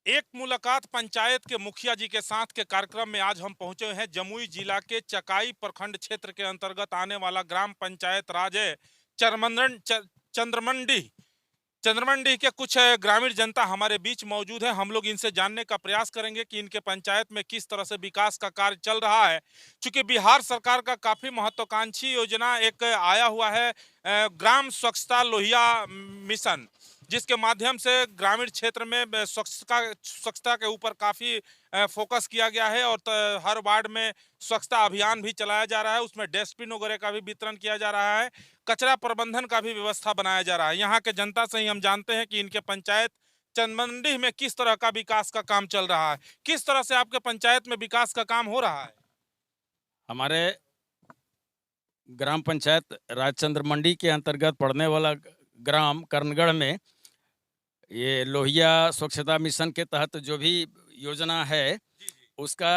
एक मुलाकात पंचायत के मुखिया जी के साथ के कार्यक्रम में आज हम पहुंचे हैं। जमुई जिला के चकाई प्रखंड क्षेत्र के अंतर्गत आने वाला ग्राम पंचायत राज है चरमंदन चंद्रमंडी। चंद्रमंडी के कुछ ग्रामीण जनता हमारे बीच मौजूद है। हम लोग इनसे जानने का प्रयास करेंगे कि इनके पंचायत में किस तरह से विकास का कार्य चल रहा है। चूंकि बिहार सरकार का काफी महत्वाकांक्षी योजना एक आया हुआ है, ग्राम स्वच्छता लोहिया मिशन, जिसके माध्यम से ग्रामीण क्षेत्र में स्वच्छता के ऊपर काफी फोकस किया गया है और हर वार्ड में स्वच्छता अभियान भी चलाया जा रहा है। उसमें डस्टबिन वगैरह का भी वितरण किया जा रहा है, कचरा प्रबंधन का भी व्यवस्था बनाया जा रहा है। यहाँ के जनता से ही हम जानते हैं कि इनके पंचायत चंदमंडी में किस तरह का विकास का काम चल रहा है। किस तरह से आपके पंचायत में विकास का काम हो रहा है? हमारे ग्राम पंचायत राजचंद्र मंडी के अंतर्गत पड़ने वाला ग्राम कर्णगढ़ में ये लोहिया स्वच्छता मिशन के तहत जो भी योजना है उसका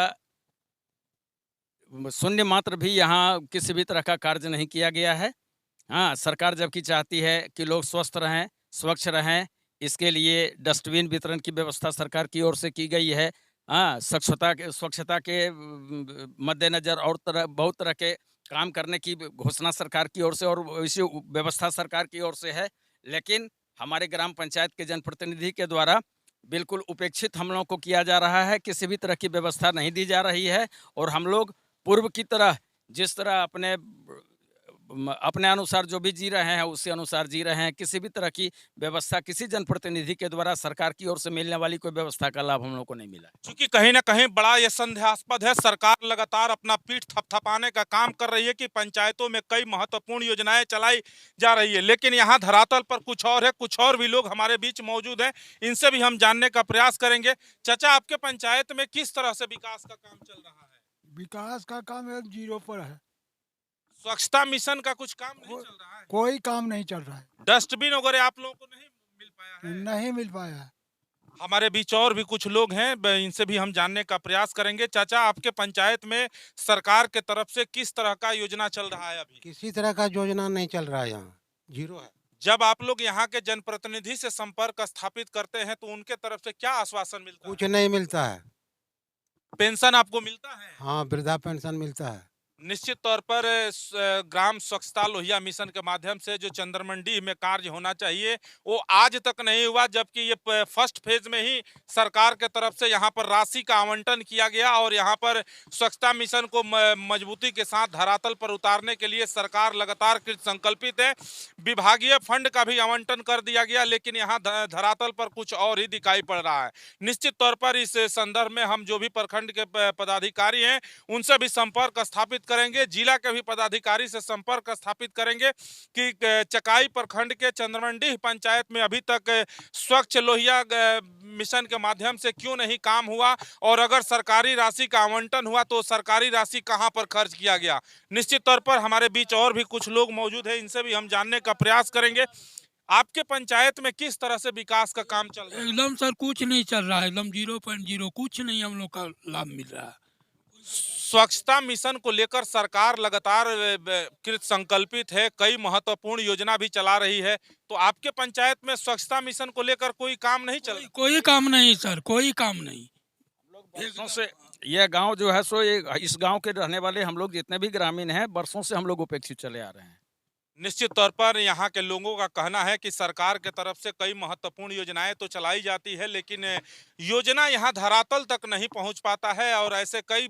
शून्य मात्र भी यहाँ किसी भी तरह का कार्य नहीं किया गया है। हाँ, सरकार जबकि चाहती है कि लोग स्वस्थ रहें, स्वच्छ रहें, इसके लिए डस्टबिन वितरण की व्यवस्था सरकार की ओर से की गई है। हाँ, स्वच्छता के मद्देनज़र और बहुत तरह के काम करने की घोषणा सरकार की ओर से और इसी व्यवस्था सरकार की ओर से है। लेकिन हमारे ग्राम पंचायत के जनप्रतिनिधि के द्वारा बिल्कुल उपेक्षित हम लोगों को किया जा रहा है, किसी भी तरह की व्यवस्था नहीं दी जा रही है और हम लोग पूर्व की तरह जिस तरह अपने अनुसार जो भी जी रहे हैं उसी अनुसार जी रहे हैं। किसी भी तरह की व्यवस्था किसी जनप्रतिनिधि के द्वारा सरकार की ओर से मिलने वाली कोई व्यवस्था का लाभ हम लोग को नहीं मिला। चूंकि कहीं ना कहीं बड़ा यह संदेहास्पद है, सरकार लगातार अपना पीठ थपथपाने का काम कर रही है कि पंचायतों में कई महत्वपूर्ण योजनाएं चलाई जा रही है, लेकिन यहाँ धरातल पर कुछ और है। कुछ और भी लोग हमारे बीच मौजूद हैं, इनसे भी हम जानने का प्रयास करेंगे। चाचा, आपके पंचायत में किस तरह से विकास का काम चल रहा है? विकास का काम एक जीरो पर है। स्वच्छता मिशन का कुछ काम नहीं को, चल रहा है? कोई काम नहीं चल रहा है। डस्टबिन वगैरह आप लोगों को नहीं मिल पाया है? नहीं मिल पाया है। हमारे बीच और भी कुछ लोग हैं, इनसे भी हम जानने का प्रयास करेंगे। चाचा, आपके पंचायत में सरकार के तरफ से किस तरह का योजना चल रहा है अभी? किसी तरह का योजना नहीं चल रहा है, यहाँ जीरो है। जब आप लोग यहाँ के जनप्रतिनिधि से संपर्क स्थापित करते हैं तो उनके तरफ से क्या आश्वासन मिलता कुछ है? नहीं मिलता है। पेंशन आपको मिलता है? हाँ, वृद्धा पेंशन मिलता है। निश्चित तौर पर ग्राम स्वच्छता लोहिया मिशन के माध्यम से जो चंद्रमंडी में कार्य होना चाहिए वो आज तक नहीं हुआ, जबकि ये फर्स्ट फेज में ही सरकार के तरफ से यहाँ पर राशि का आवंटन किया गया और यहाँ पर स्वच्छता मिशन को मजबूती के साथ धरातल पर उतारने के लिए सरकार लगातार कृत संकल्पित है। विभागीय फंड का भी आवंटन कर दिया गया, लेकिन यहाँ धरातल पर कुछ और ही दिखाई पड़ रहा है। निश्चित तौर पर इस संदर्भ में हम जो भी प्रखंड के पदाधिकारी हैं उनसे भी संपर्क स्थापित करेंगे, जिला के भी पदाधिकारी से संपर्क स्थापित करेंगे कि चकाई प्रखंड के चंद्रमंडी पंचायत में अभी तक स्वच्छ लोहिया मिशन के माध्यम से क्यों नहीं काम हुआ और अगर सरकारी राशि का आवंटन हुआ तो सरकारी राशि कहां पर खर्च किया गया। निश्चित तौर पर हमारे बीच और भी कुछ लोग मौजूद हैं, इनसे भी हम जानने का प्रयास करेंगे। आपके पंचायत में किस तरह से विकास का काम चल रहा है? एकदम सर कुछ नहीं चल रहा है, एकदम 0.0 कुछ नहीं हम लोग का लाभ मिल रहा है। स्वच्छता मिशन को लेकर सरकार लगातार कृत संकल्पित है, कई महत्वपूर्ण योजना भी चला रही है, तो आपके पंचायत में स्वच्छता मिशन को लेकर कोई काम नहीं चल रहा? कोई काम नहीं सर, कोई काम नहीं। बरसों से यह गांव जो है सो इस गांव के रहने वाले हम लोग जितने भी ग्रामीण हैं बरसों से हम लोग उपेक्षित चले आ रहे हैं। निश्चित तौर पर यहाँ के लोगों का कहना है कि सरकार के तरफ से कई महत्वपूर्ण योजनाएं तो चलाई जाती है, लेकिन योजना यहाँ धरातल तक नहीं पहुँच पाता है और ऐसे कई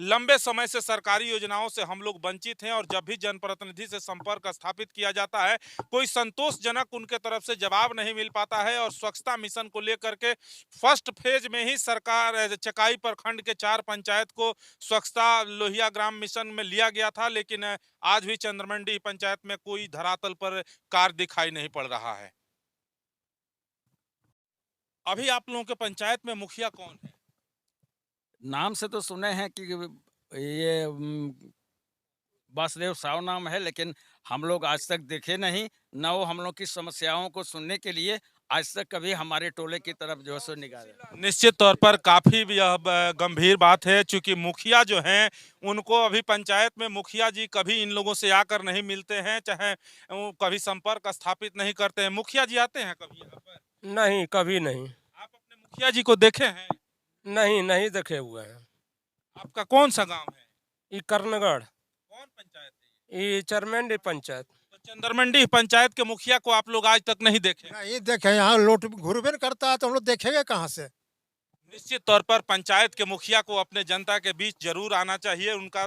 लंबे समय से सरकारी योजनाओं से हम लोग वंचित हैं और जब भी जनप्रतिनिधि से संपर्क स्थापित किया जाता है कोई संतोषजनक उनके तरफ से जवाब नहीं मिल पाता है। और स्वच्छता मिशन को लेकर के फर्स्ट फेज में ही सरकार चकाई प्रखंड के 4 पंचायत को स्वच्छता लोहिया ग्राम मिशन में लिया गया था, लेकिन आज भी चंद्रमंडी पंचायत में कोई धरातल पर कार्य दिखाई नहीं पड़ रहा है। अभी आप लोगों के पंचायत में मुखिया कौन है? नाम से तो सुने हैं कि ये वासुदेव साव नाम है, लेकिन हम लोग आज तक देखे नहीं, न वो हम लोग की समस्याओं को सुनने के लिए आज तक कभी हमारे टोले की तरफ जो है सो निगाह। निश्चित तौर पर काफी यह गंभीर बात है, क्योंकि मुखिया जो हैं उनको अभी पंचायत में मुखिया जी कभी इन लोगों से आकर नहीं मिलते हैं, चाहे वो कभी संपर्क स्थापित नहीं करते हैं। मुखिया जी आते हैं कभी यहाँ पर? नहीं, कभी नहीं। आप अपने मुखिया जी को देखे हैं? नहीं नहीं देखे हुए हैं। आपका कौन सा गांव है? ये कर्णगढ़, कौन पंचायत है? ये चरमेंडी पंचायत। तो चंद्रमंडी पंचायत के मुखिया को आप लोग आज तक नहीं देखे? नहीं देखे, यहाँ लूट घुरबेर करता है तो हम लोग देखेंगे कहाँ से। निश्चित तौर पर पंचायत के मुखिया को अपने जनता के बीच जरूर आना चाहिए, उनका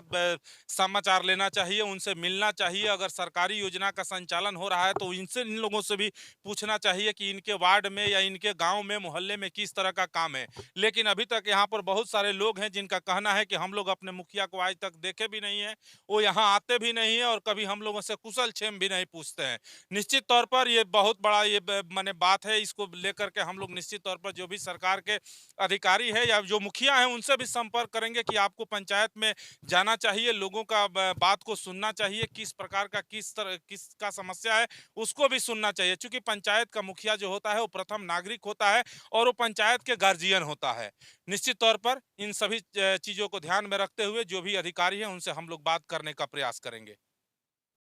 समाचार लेना चाहिए, उनसे मिलना चाहिए। अगर सरकारी योजना का संचालन हो रहा है तो इन लोगों से भी पूछना चाहिए कि इनके वार्ड में या इनके गांव में मोहल्ले में किस तरह का काम है। लेकिन अभी तक यहाँ पर बहुत सारे लोग हैं जिनका कहना है कि हम लोग अपने मुखिया को आज तक देखे भी नहीं है, वो यहाँ आते भी नहीं है और कभी हम लोगों से कुशल क्षेम भी नहीं पूछते हैं। निश्चित तौर पर ये बहुत बड़ा ये माने बात है, इसको लेकर के हम लोग निश्चित तौर पर जो भी सरकार के अधिकारी है या जो मुखिया हैं उनसे भी संपर्क करेंगे कि आपको पंचायत में जाना चाहिए, लोगों का बात को सुनना चाहिए, किस प्रकार का किसका समस्या है उसको भी सुनना चाहिए। क्योंकि पंचायत का मुखिया जो होता है वो प्रथम नागरिक होता है और वो पंचायत के गार्जियन होता है। निश्चित तौर पर इन सभी चीजों को ध्यान में रखते हुए जो भी अधिकारी हैं उनसे हम लोग बात करने का प्रयास करेंगे।